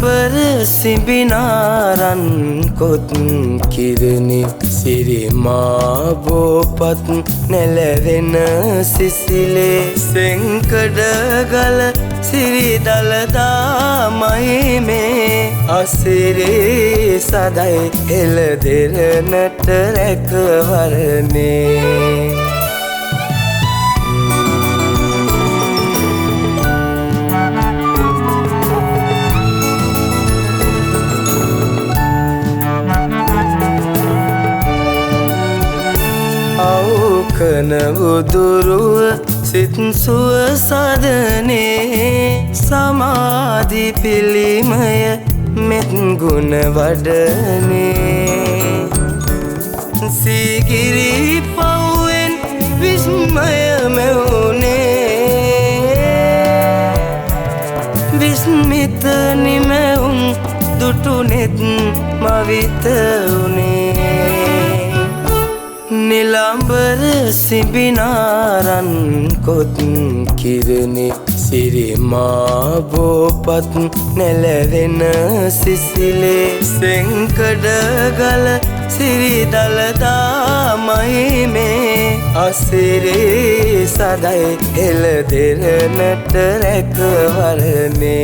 නිලම්බර සිඹිනාරන් කොත් කිරණි සිරිමා බෝපත් නැලවෙන සිසිලේ සෙංකඩ ගල සිරි දලදා මහිමේ අසිරේ සදයි එළදෙරනට රැකවරනේ කනවුදුරුව සිත් සුව සදනේ සමාධි පිළිමය මෙත් ගුණ වඩනේ සීගිරි පව්වෙන් විස්මය මෙවුනේ විස්මිත නිමැවුම් දුටුනෙත් මවිත උනේ නිලම්බර සිඹිනාරන් කොත් කිරණි සිරිමා බෝපත් නැලවෙන සිසිලේ සෙංකඩ ගල සිරි දලදා මහිමේ අසිරේ සදයි එළදෙරනට රැකවරනේ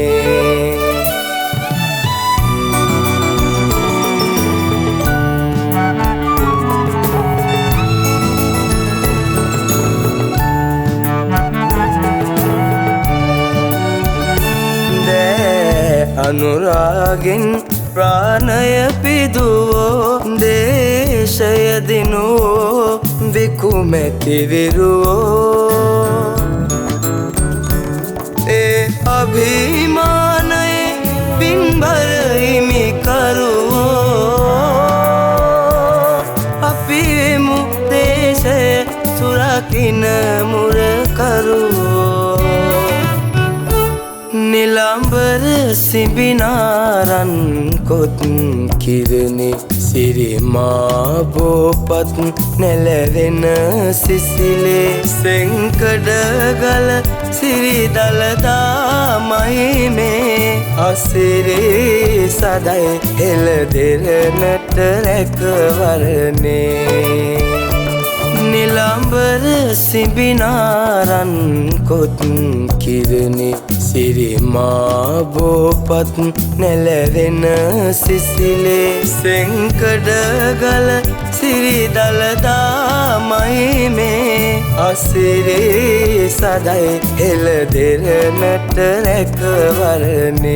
අනුරාගෙන් ප්‍රාණය පිදුවෝ දේශය දිනුවෝ විකුමැති විරුවෝ ඒ අභිමානයේ පින්බර හිමිකරුවෝ අපි වෙමු දේශය සුරකින මුරකරුවෝ නිලම්බර සිඹිනාරන් කොත් කිරණි සිරිමා බෝපත් නැලවෙන සිසිලේ සෙංකඩ ගල සිරි දලදා මහිමේ අසිරේ සදයි එළදෙරනට රැකවරනේ නිලම්බර සිඹිනාරන් කොත් කිරණි සිරිමා බෝපත් නැලවෙන සිසිලේ සෙංකඩ ගල සිරි දලදා මහිමේ අසිරේ සදයි එළදෙරනට රැකවරනේ